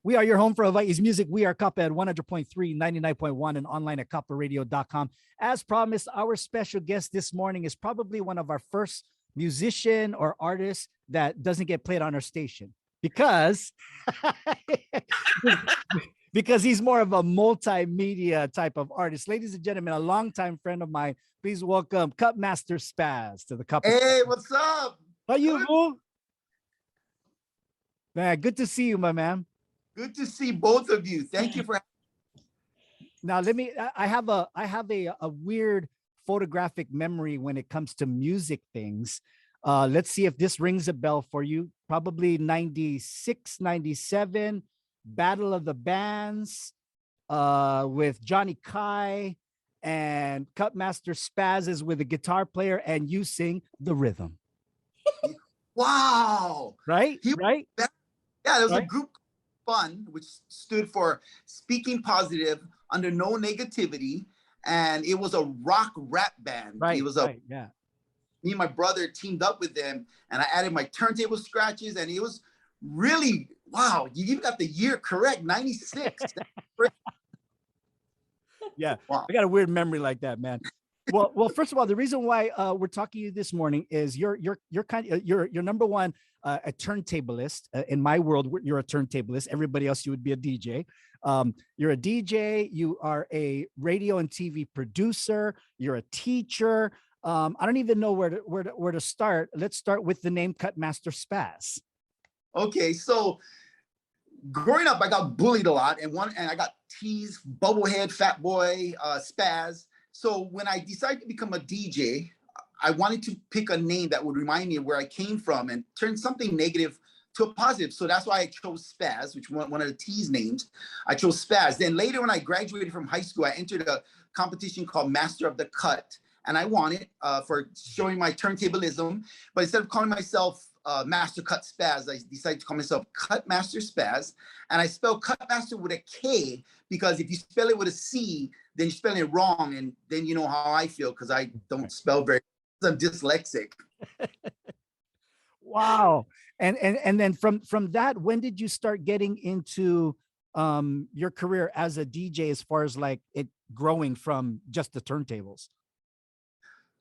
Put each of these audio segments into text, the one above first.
We are your home for Hawaii's music. We are Kapa at 100.3, 99.1, and online at kaparadio.com. As promised, our special guest this morning is probably one of our first musician or artists that doesn't get played on our station because, because he's more of a multimedia type of artist. Ladies and gentlemen, a longtime friend of mine, please welcome KutMaster Spaz to the Kapa. Hey, what's up? How you, boo? Man, good to see you, my man. Good to see both of you. Thank you for. Now I have a weird photographic memory when it comes to music things. Let's see if this rings a bell for you. Probably 96, 97, Battle of the Bands with Johnny Kai, and KutMaster Spaz is with a guitar player, and you sing the rhythm. Wow. Right? Right? Yeah, there was a group Fun, which stood for Speaking Positive Under No Negativity, and it was a rock rap band. Right. It was me and my brother teamed up with them, and I added my turntable scratches, and it was really wow. You even got the year correct, 96. Yeah, wow. I got a weird memory like that, man. Well, first of all, the reason why we're talking to you this morning is you're number one a turntablist. In my world, you're a turntablist. Everybody else, you would be a DJ. You're a DJ. You are a radio and TV producer. You're a teacher. I don't even know where to start. Let's start with the name KutMaster Spaz. Okay, so growing up, I got bullied a lot, and I got teased, bubblehead, fat boy, Spaz. So when I decided to become a DJ, I wanted to pick a name that would remind me of where I came from and turn something negative to a positive. So that's why I chose Spaz, which was one of the T's names. I chose Spaz. Then later when I graduated from high school, I entered a competition called Master of the Cut. And I won it for showing my turntablism. But instead of calling myself Master Cut Spaz, I decided to call myself KutMaster Spaz. And I spell KutMaster with a K because if you spell it with a C, then you're spelling it wrong. And then you know how I feel because I don't spell very well. I'm dyslexic. Wow. And then from that, when did you start getting into your career as a DJ as far as like it growing from just the turntables?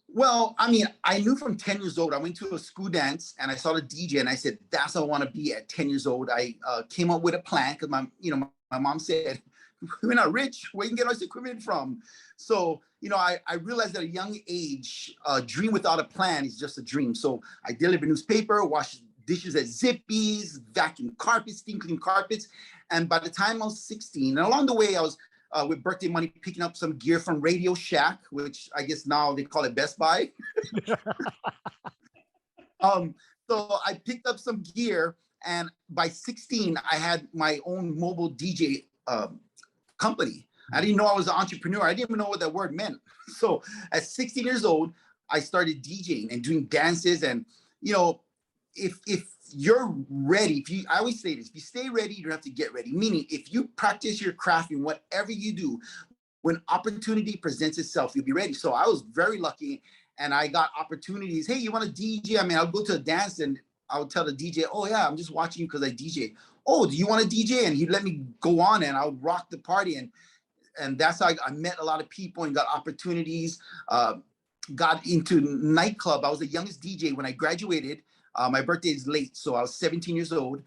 Well, I mean, I knew from 10 years old, I went to a school dance and I saw the DJ and I said, that's how I want to be at 10 years old. I came up with a plan because my mom said, we're not rich, where you can get all this equipment from? So, I realized at a young age, a dream without a plan is just a dream. So I delivered newspaper, washed dishes at Zippy's, vacuum carpets, steam clean carpets. And by the time I was 16, and along the way, I was with birthday money, picking up some gear from Radio Shack, which I guess now they call it Best Buy. So I picked up some gear, and by 16, I had my own mobile DJ company. I didn't know I was an entrepreneur. I didn't even know what that word meant. So at 16 years old, I started DJing and doing dances. And, if you're ready, I always say this, if you stay ready, you don't have to get ready. Meaning if you practice your craft in whatever you do, when opportunity presents itself, you'll be ready. So I was very lucky and I got opportunities. Hey, you want to DJ? I mean, I'll go to a dance and I would tell the DJ, oh yeah, I'm just watching you because I DJ. Oh, do you want to DJ? And he'd let me go on and I would rock the party. And that's how I met a lot of people and got opportunities, got into nightclub. I was the youngest DJ when I graduated. My birthday is late, so I was 17 years old,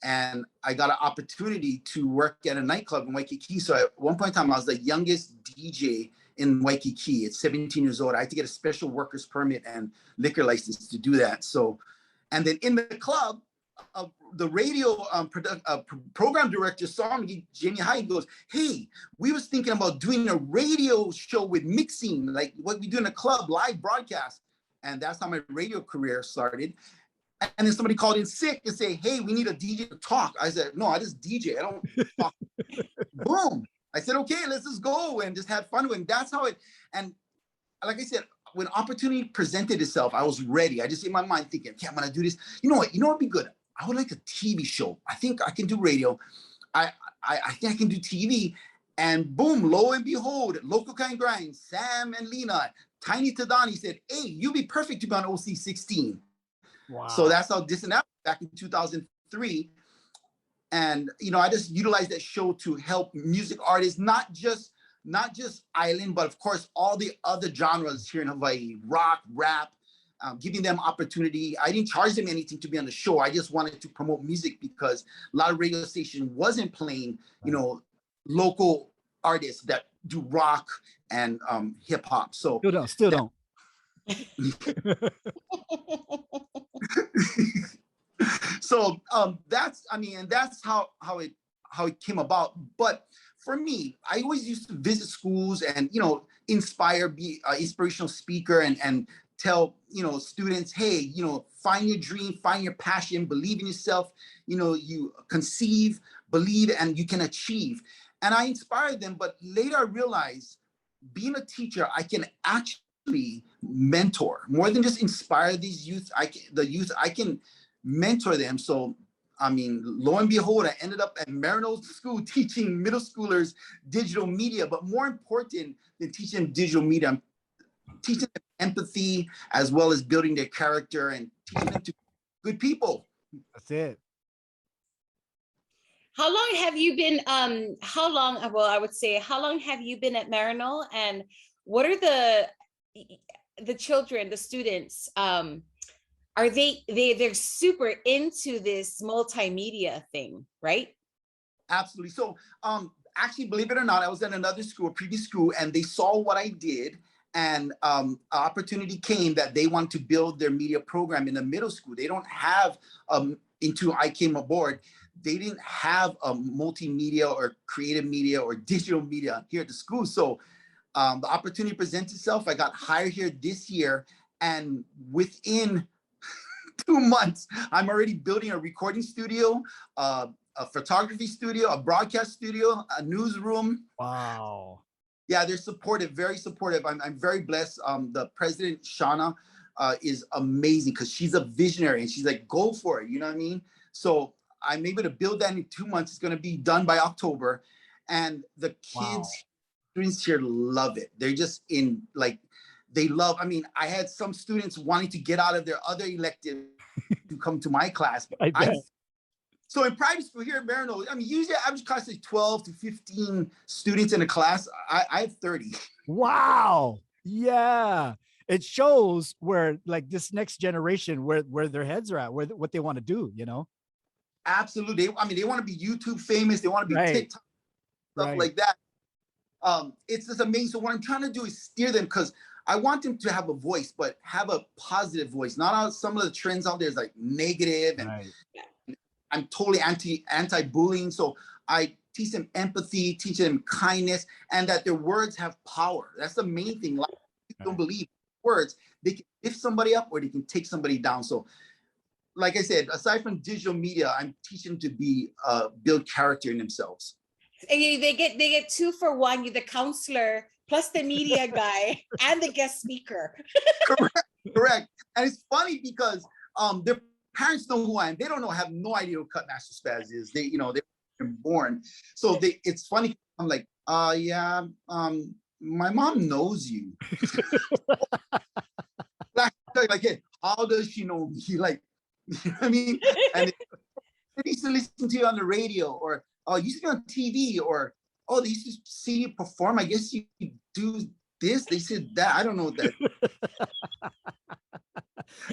and I got an opportunity to work at a nightclub in Waikiki. So at one point in time, I was the youngest DJ in Waikiki. At 17 years old, I had to get a special worker's permit and liquor license to do that. So, and then in the club, the radio program director saw me, Jenny Hyde, goes, hey, we was thinking about doing a radio show with mixing, like what we do in a club, live broadcast. And that's how my radio career started. And then somebody called in sick and say, hey, we need a DJ to talk. I said, no, I just DJ. I don't talk. Boom. I said, okay, let's just go and just have fun with it. And that's how it, and like I said, when opportunity presented itself, I was ready. I just in my mind thinking, okay, I'm going to do this. You know what would be good? I would like a TV show. I think I can do radio. I think I can do TV. And boom, lo and behold, Local Kind Grind, Sam and Lena, Tiny Tadani said, hey, you'd be perfect to be on OC16. Wow. So that's how this and that back in 2003. And I just utilized that show to help music artists, not just island, but of course all the other genres here in Hawaii, rock, rap, giving them opportunity. I didn't charge them anything to be on the show. I just wanted to promote music because a lot of radio stations wasn't playing, local artists that do rock and hip hop. So still don't. So that's how it came about. But for me, I always used to visit schools and inspire, be an inspirational speaker and tell students, hey, find your dream, find your passion, believe in yourself, you conceive, believe, and you can achieve. And I inspired them. But later I realized, being a teacher, I can actually mentor more than just inspire these youth. I can mentor them. So lo and behold, I ended up at Marrotte School teaching middle schoolers digital media. But more important than teaching them digital media, I'm teaching them empathy as well as building their character and teaching them to be good people. That's it. How long have you been, how long have you been at Marrotte, and what are the children, the students, are they're super into this multimedia thing, right? Absolutely. So actually, believe it or not, I was at another school, a previous school, and they saw what I did, and an opportunity came that they want to build their media program in the middle school. They don't have, until I came aboard, they didn't have a multimedia or creative media or digital media here at the school. So the opportunity presents itself. I got hired here this year, and within 2 months, I'm already building a recording studio, a photography studio, a broadcast studio, a newsroom. Wow. Yeah, they're supportive, very supportive. I'm very blessed. The president, Shauna, is amazing because she's a visionary and she's like, go for it. You know what I mean? So I'm able to build that in 2 months. It's going to be done by October. And the kids, students here love it. They're just they love, I had some students wanting to get out of their other elective to come to my class. So in private school here at Marrotte, usually average class is 12 to 15 students in a class. I have 30. Wow. Yeah. It shows where this next generation, where their heads are at, what they want to do, Absolutely. They want to be YouTube famous. They want to be TikTok, stuff like that. It's just amazing. So what I'm trying to do is steer them, because I want them to have a voice, but have a positive voice. Not all, some of the trends out there is negative, and I'm totally anti-bullying. So I teach them empathy, teach them kindness, and that their words have power. That's the main thing. A lot of people don't believe words. They can lift somebody up or they can take somebody down. So like I said, aside from digital media, I'm teaching them to build character in themselves. And they get 2 for 1. You're the counselor plus the media guy and the guest speaker. Correct. And it's funny because their parents know who I am. They don't know, have no idea who KutMaster Spaz is. They're born. So it's funny. I'm like, yeah, my mom knows you. like, hey, how does she know me? Like, you know what I mean? And they used to listen to you on the radio, or you used to be on TV, or they used to see you perform. I guess you do this. They said that. I don't know what that.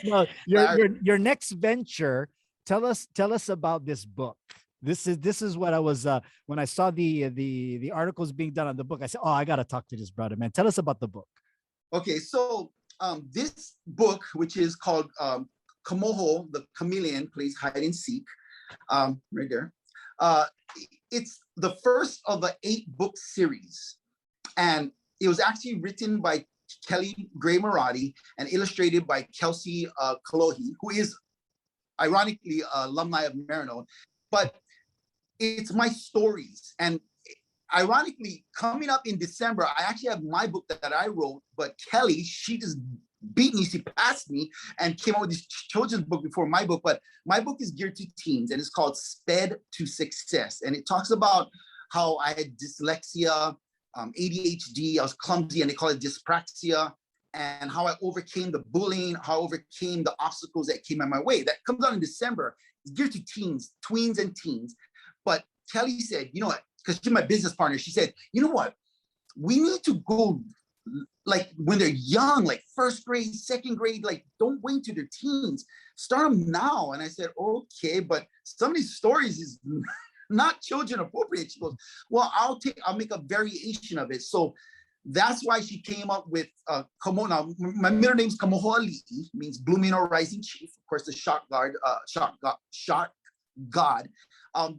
No, your next venture. Tell us about this book. This is what I was when I saw the articles being done on the book. I said, oh, I gotta talk to this brother, man. Tell us about the book. Okay, so this book, which is called Kamoho, the Chameleon plays hide and seek, right there. It's the first of an 8-book series, and it was actually written by Kelly Gray Marrotte and illustrated by Kelsie Kalohi, who is ironically alumni of Marrotte. But it's my stories, and ironically, coming up in December, I actually have my book that I wrote, but Kelly, she just beat me, she passed me, and came out with this children's book before my book. But my book is geared to teens, and it's called Sped to Success. And it talks about how I had dyslexia, ADHD, I was clumsy, and they call it dyspraxia, and how I overcame the bullying, how I overcame the obstacles that came in my way. That comes out in December. It's geared to teens, tweens and teens. But Kelly said, you know what, because she's my business partner, she said, you know what, we need to go like when they're young, like first grade, second grade, like don't wait to their teens, start them now. And I said, okay, but some of these stories is not children appropriate. She goes, well, I'll make a variation of it. So that's why she came up with Kamoho. Now, my middle name's Kamoho, means blooming or rising chief. Of course, the shot god.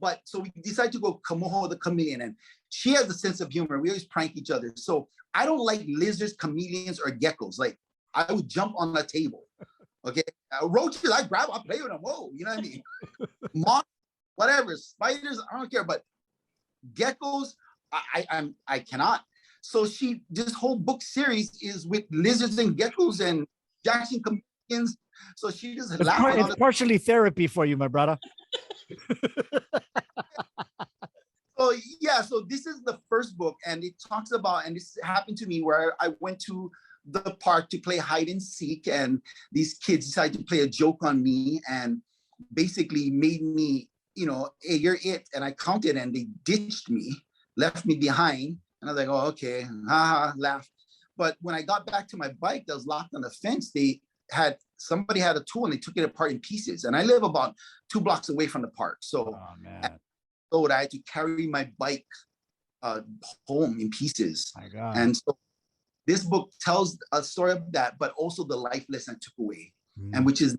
But so we decided to go Kamoho the chameleon, and she has a sense of humor. We always prank each other. So I don't like lizards, chameleons, or geckos. Like I would jump on a table. Okay, roaches, I grab, I play with them. Whoa, you know what I mean? Moths, whatever, spiders, I don't care. But geckos, I cannot. So this whole book series is with lizards and geckos and Jackson chameleons. So she just it's partially therapy for you, my brother. So yeah, so this is the first book, and it talks about, and this happened to me where I went to the park to play hide and seek, and these kids decided to play a joke on me and basically made me, you know, hey, you're it. And I counted, and they ditched me, left me behind. And I was like, oh, okay, haha, laughed. But when I got back to my bike that was locked on the fence, somebody had a tool and they took it apart in pieces. And I live about 2 blocks away from the park. So, I had to carry my bike home in pieces. My God. And so this book tells a story of that, but also the life lesson I took away, and which is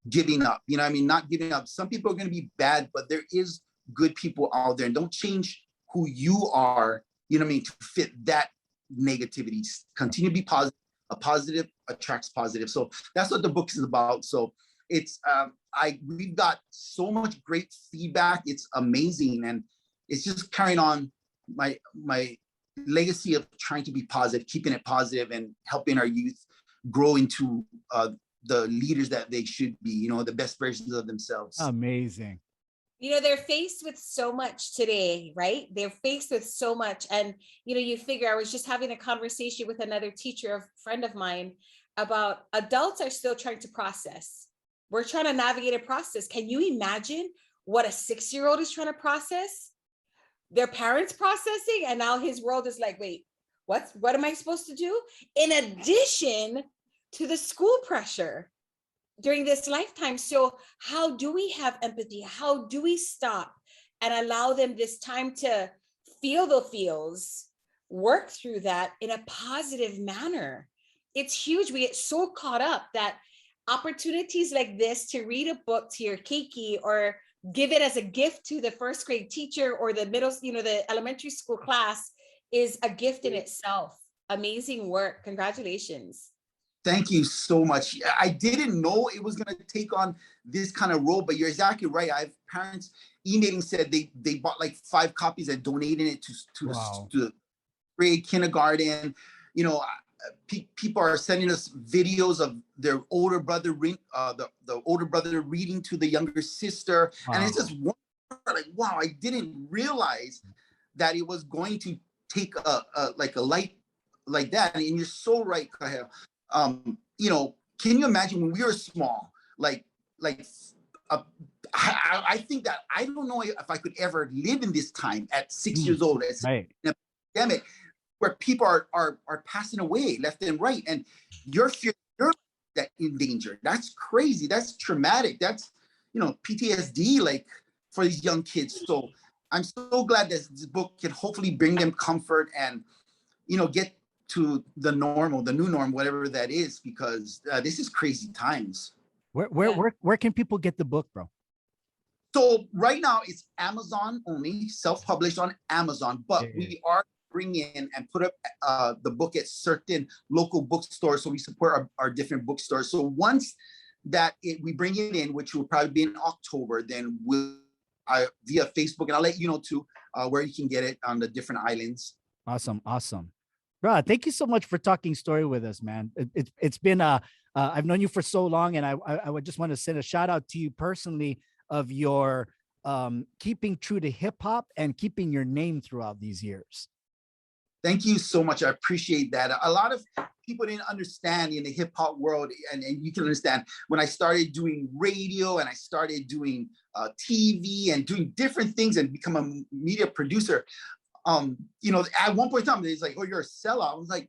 giving up. You know what I mean? Not giving up. Some people are going to be bad, but there is good people out there, and don't change who you are, you know what I mean, to fit that negativity. Continue to be positive. A positive attracts positive. So that's what the book is about. So it's we've got so much great feedback. It's amazing, and it's just carrying on my legacy of trying to be positive, keeping it positive, and helping our youth grow into the leaders that they should be, you know, the best versions of themselves. Amazing. You know, they're faced with so much today, right? They're faced with so much. And, you know, you figure, I was just having a conversation with another teacher, a friend of mine, about adults are still trying to process. We're trying to navigate a process. Can you imagine what a 6-year-old is trying to process? Their parents processing, and now his world is like, wait, what am I supposed to do? In addition to the school pressure during this lifetime. So how do we have empathy? How do we stop and allow them this time to feel the feels, work through that in a positive manner? It's huge. We get so caught up that opportunities like this to read a book to your keiki or give it as a gift to the first grade teacher or the middle, you know, the elementary school class is a gift in itself. Amazing work. Congratulations. Thank you so much. I didn't know it was going to take on this kind of role, but you're exactly right. I have parents emailing, said they bought like 5 copies and donated it to the grade kindergarten. You know, people are sending us videos of their older brother, the older brother reading to the younger sister. Wow. And it's just like, wow, I didn't realize that it was going to take a light like that. And you're so right, Kahel. You know, can you imagine when we were small, I think that I don't know if I could ever live in this time at 6 years old. It's an epidemic where people are passing away left and right, and you're that in danger. That's crazy. That's traumatic. That's, you know, PTSD, like, for these young kids. So I'm so glad that this book can hopefully bring them comfort and, you know, get to the new norm, whatever that is, because this is crazy times. Where can people get the book, bro? So right now it's Amazon only, self-published on Amazon, but we are bringing in and put up the book at certain local bookstores. So we support our different bookstores. So once that we bring it in, which will probably be in October, then we'll via Facebook, and I'll let you know too, where you can get it on the different islands. Awesome. Bro, thank you so much for talking story with us, man. It's been I've known you for so long, and I would just want to send a shout out to you personally of your keeping true to hip hop and keeping your name throughout these years. Thank you so much. I appreciate that. A lot of people didn't understand in the hip hop world, and you can understand when I started doing radio and I started doing TV and doing different things and become a media producer. You know, at one point in time, it's like, oh, you're a sellout. I was like,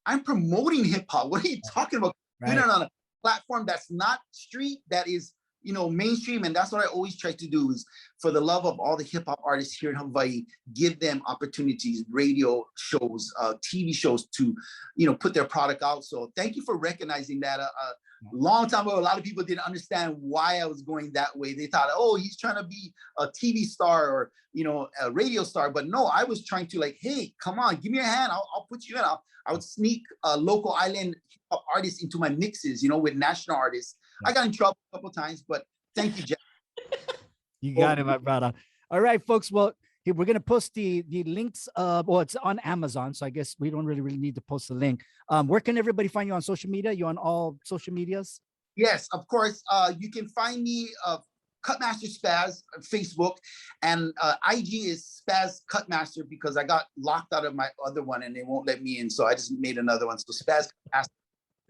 I'm promoting hip hop. What are you talking about? Right. Doing it on a platform that's not street, that is, you know, mainstream. And that's what I always try to do, is for the love of all the hip hop artists here in Hawaii, give them opportunities, radio shows, TV shows to, you know, put their product out. So thank you for recognizing that. Long time ago, a lot of people didn't understand why I was going that way. They thought, oh, he's trying to be a TV star or, you know, a radio star. But no, I was trying to like, hey, come on, give me a hand. I'll put you in. I would sneak local island hip hop artists into my mixes, you know, with national artists. Yeah. I got in trouble a couple of times, but thank you, Jeff. You got it, my brother. All right, folks. Well, here, we're going to post the links. Well, it's on Amazon, so I guess we don't really need to post the link. Where can everybody find you on social media? You on all social medias? Yes, of course. You can find me KutMaster Spaz on Facebook, and IG is Spaz KutMaster, because I got locked out of my other one and they won't let me in, so I just made another one. So Spaz KutMaster,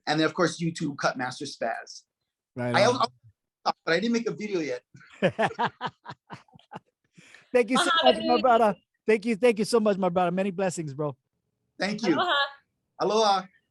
and then of course YouTube KutMaster Spaz. Right. But I didn't make a video yet. Thank you so much, my brother. Thank you so much, my brother. Many blessings, bro. Thank you. Aloha. Aloha.